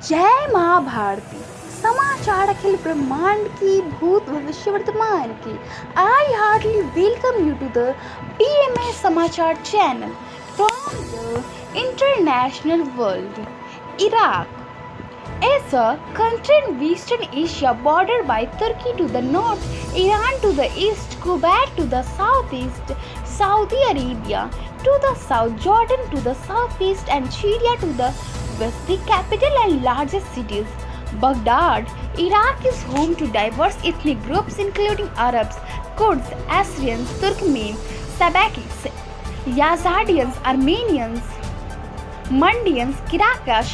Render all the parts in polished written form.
जय महाभारती समाचार अखिल ब्रह्मांड की भूत भविष्य वर्तमान की। I heartly welcome you to the PMA समाचार channel from the international world. Iraq is a country in Western Asia bordered by Turkey to the north, Iran to the east, Kuwait to the southeast, Saudi Arabia to the south, Jordan to the southeast, and Syria to the west. The capital and largest cities, Baghdad. Iraq is home to diverse ethnic groups including Arabs, Kurds, Assyrians, Turkmen, Sabakis, Yazadians, Armenians, Mandians, Kirakash,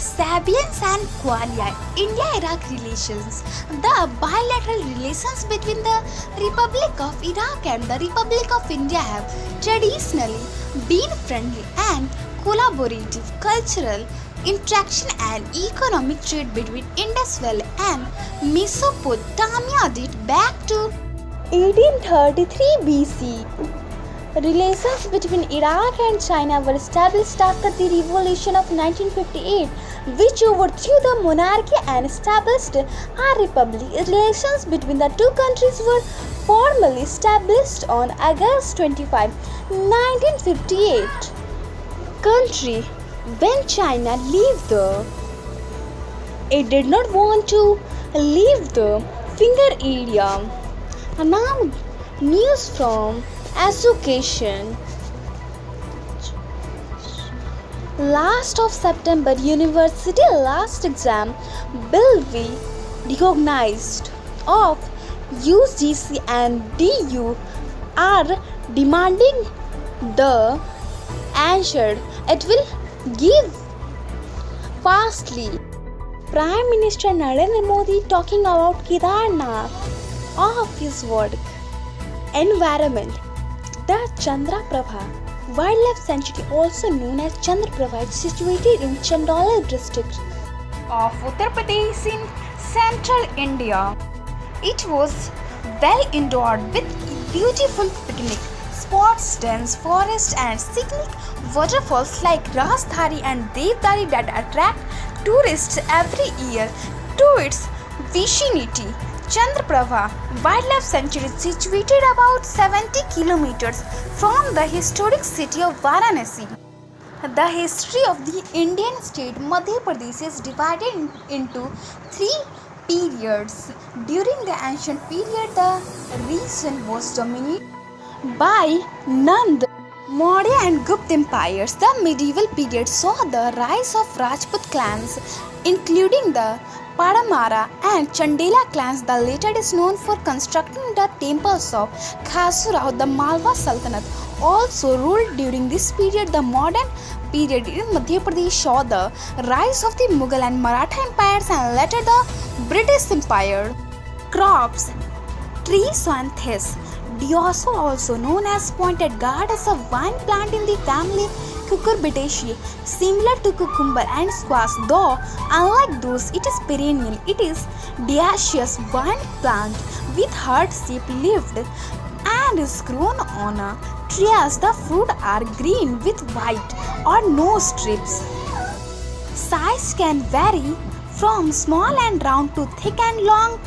Sabians and Qualia. India-Iraq relations. The bilateral relations between the Republic of Iraq and the Republic of India have traditionally been friendly and collaborative. Cultural interaction and economic trade between Indus Valley and Mesopotamia date back to 1833 BC. Relations between Iraq and China were established after the revolution of 1958, which overthrew the monarchy and established a republic. Relations between the two countries were formally established on August 25, 1958. Country. When China it did not want to leave the finger area. Now, news from education. Last of September, university last exam will be recognized of UGC and DU are demanding the answer. It will give fastly. Prime Minister Narendra Modi talking about Kedarnath of his work. Environment. The Chandraprabha Wildlife Sanctuary, also known as Chandraprabha, is situated in Chandola district of Uttar Pradesh in central India. It was well endowed with beautiful picnic spots, dense forests, and scenic waterfalls like Rasdhari and Devdari that attract tourists every year to its vicinity. Chandraprabha Wildlife Sanctuary is situated about 70 kilometers from the historic city of Varanasi. The history of the Indian state Madhya Pradesh is divided into three periods. During the ancient period, the region was dominated by Nand, Maurya and Gupta empires. The medieval period saw the rise of Rajput clans, including the Paramara and Chandela clans. The latter is known for constructing the temples of Khajuraho. The Malwa Sultanate also ruled during this period. The modern period in Madhya Pradesh saw the rise of the Mughal and Maratha empires and later the British Empire. Crops. Trees and thistles. Dioso, also known as pointed gourd, is a vine plant in the family Cucurbitaceae, similar to cucumber and squash, though unlike those it is perennial. It is dioecious vine plant with heart-shaped leaves and is grown on a tree. The fruit are green with white or no strips. Size can vary from small and round to thick and long,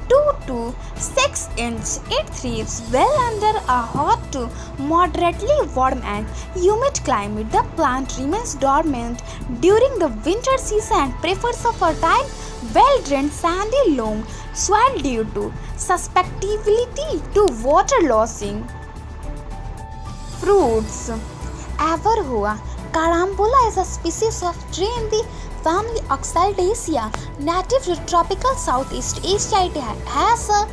2 to 6 inches. It thrives well under a hot to moderately warm and humid climate. The plant remains dormant during the winter season and prefers a fertile, well-drained sandy loam soil due to susceptibility to water losing. Fruits. Avarhoa carambola is a species of tree in the family Oxalidaceae, native to tropical Southeast Asia. It has a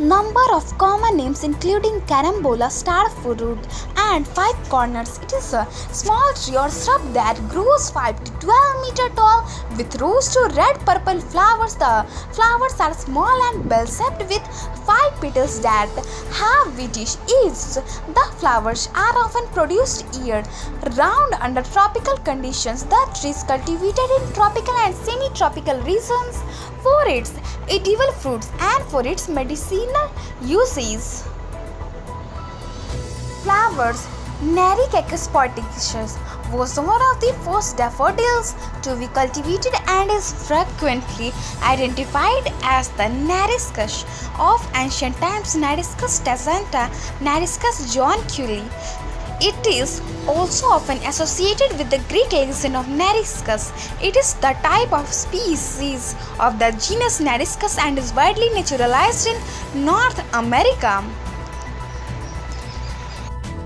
number of common names including carambola, star fruit, and five corners. It is a small tree or shrub that grows 5 to 12 meters tall with rose to red-purple flowers. The flowers are small and bell-shaped with 5 petals that have whitish edges. The flowers are often produced year-round under tropical conditions. The tree is cultivated in tropical and semi-tropical regions for its edible fruits and for its medicinal uses. Flowers. Nereicacus poeticus was one of the first daffodils to be cultivated and is frequently identified as the Nariscus of ancient times, Nariscus taxanta, Nariscus johnsoni. It is also often associated with the Greek legend of Nariscus. It is the type of species of the genus Nariscus and is widely naturalized in North America.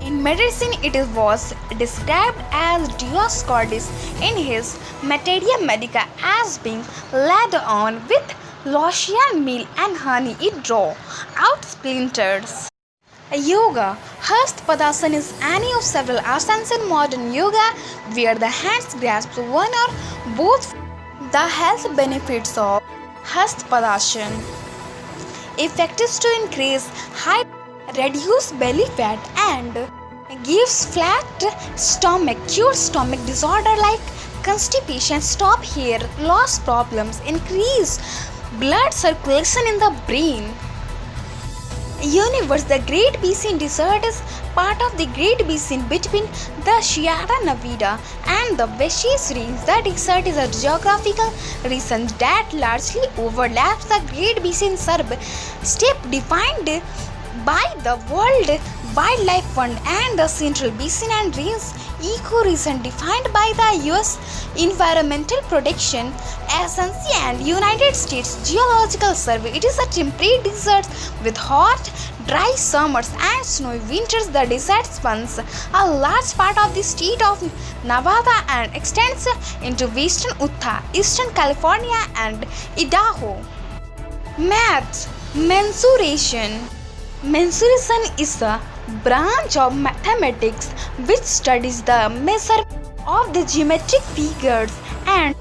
In medicine, it was described as Dioscorides in his Materia Medica as being laid on with Laotian meal and honey. It draw out splinters. Yoga. Hastpadasana is any of several asanas in modern yoga where the hands grasp one or both. The health benefits of Hastpadasana. Effect is to increase height, reduce belly fat and gives flat stomach, cures stomach disorder like constipation, stop hair loss problems, increase blood circulation in the brain. Universe. The Great Basin Desert is part of the Great Basin between the Sierra Nevada and the Vosges Range. The desert is a geographical region that largely overlaps the Great Basin Steppe defined by the World Wildlife Fund and the Central Basin and Range ecoregion defined by the US Environmental Protection Agency and United States Geological Survey. It is a temperate desert with hot, dry summers and snowy winters. The desert spans a large part of the state of Nevada and extends into western Utah, eastern California and Idaho. Math. Mensuration. Mensuration is a branch of mathematics which studies the measure of the geometric figures and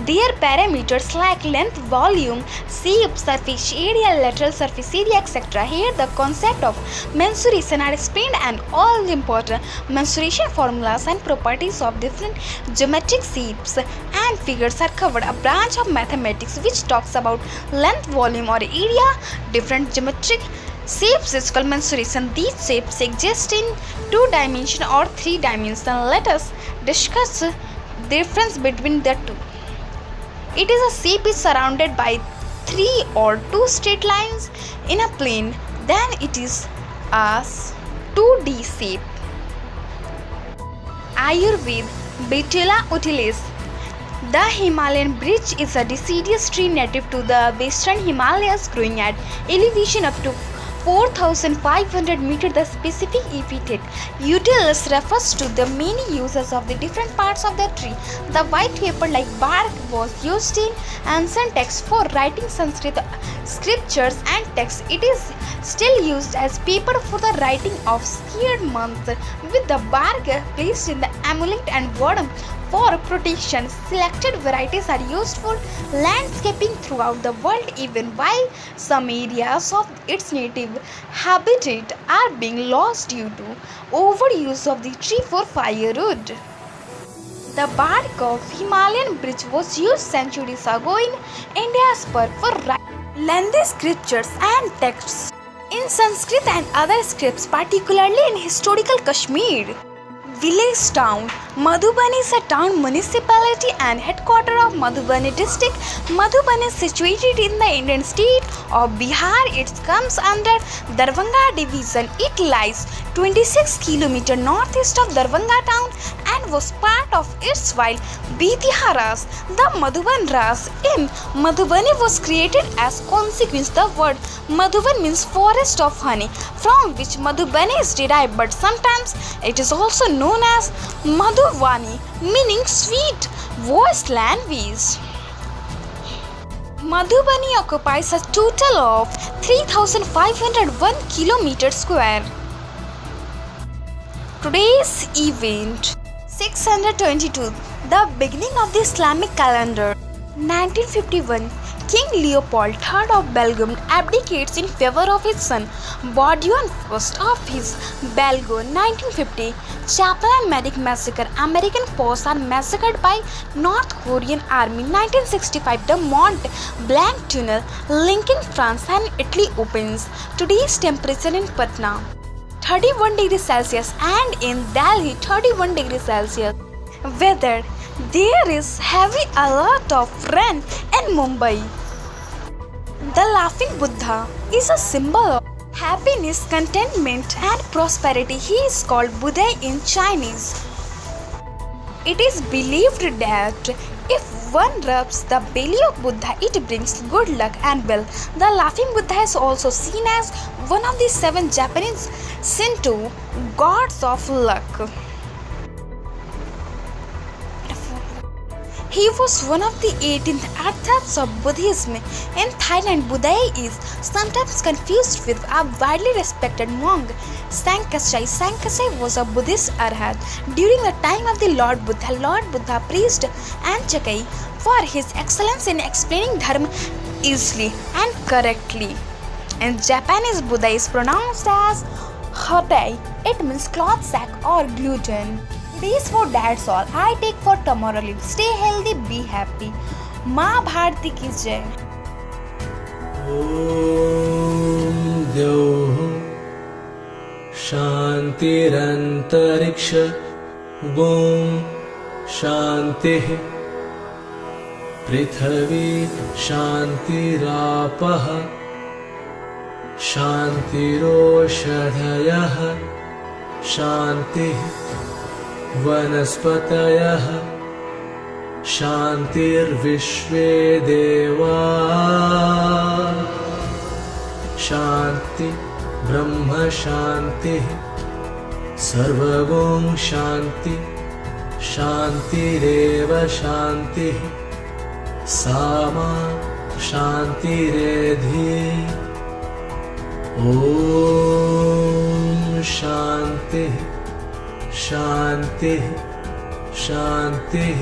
their parameters like length, volume, shape, surface area, lateral surface area, etc. Here the concept of mensuration are explained and all important mensuration formulas and properties of different geometric shapes and figures are covered. A branch of mathematics which talks about length, volume or area, different geometric shapes is called mensuration. These shapes exist in 2 dimensions or 3 dimensions. Let us discuss the difference between the two. It is a shape is surrounded by 3 or 2 straight lines in a plane. Then it is a 2D shape. Ayurveda. Betula utilis. The Himalayan birch is a deciduous tree native to the western Himalayas growing at elevation up to 4,500 meters. The specific epithet utilis refers to the many uses of the different parts of the tree. The white paper-like bark was used in ancient texts for writing Sanskrit scriptures and texts. It is still used as paper for the writing of sacred months, with the bark placed in the amulet and bottom for protection. Selected varieties are used for landscaping throughout the world, even while some areas of its native habitat are being lost due to overuse of the tree for firewood. The bark of Himalayan birch was used centuries ago in India as per for writing lengthy scriptures and texts in Sanskrit and other scripts, particularly in historical Kashmir. Village town. Madhubani is a town municipality and headquarters of Madhubani district. Madhubani is situated in the Indian state of Bihar. It comes under Darbhanga division. It lies 26 km northeast of Darbhanga town and was part of its while Bitiha Ras. The Madhuban Ras in Madhubani was created as consequence. The word Madhuban means forest of honey, from which Madhubani is derived, but sometimes it is also known as Madhuvani, meaning sweet voiced language. Madhubani occupies a total of 3,501 km square. Today's event 622. The beginning of the Islamic calendar. 1951. King Leopold III of Belgium abdicates in favor of his son Baudouin I of his Belgium. 1950. Chaplain and Medic massacre. American forces are massacred by North Korean army. 1965. The Mont Blanc tunnel linking France and Italy opens. Today's temperature in Patna 31 degrees Celsius, and in Delhi 31 degrees Celsius. Weather. There is heavy alert of rain in Mumbai. The laughing Buddha is a symbol of happiness, contentment and prosperity. He is called Buddha in Chinese. It is believed that if one rubs the belly of Buddha, it brings good luck and wealth. The laughing Buddha is also seen as one of the 7 Japanese Shinto gods of luck. He was one of the 18 archetypes of Buddhism. In Thailand, Buddha is sometimes confused with a widely respected monk, Sankachai. Sankachai was a Buddhist arhat. During the time of the Lord Buddha praised Anchakai for his excellence in explaining Dharma easily and correctly. In Japanese, Buddha is pronounced as Hotai. It means cloth sack or gluten. This for that's all. I take for tomorrow leave. Stay healthy, be happy. माँ भारती की जय. ॐ द्यौः शान्तिरन्तरिक्ष ॐ शान्तिः पृथिवी शान्तिरापः शान्तिरोषधयः शान्तिः वनस्पतयः शान्तिर्विश्वे देवा शान्ति ब्रह्म शान्तिः सर्वगुण शान्ति शान्तिरेव शान्तिः सामा शान्तिरेधि ॐ शान्तिः शान्तिः शान्तिः।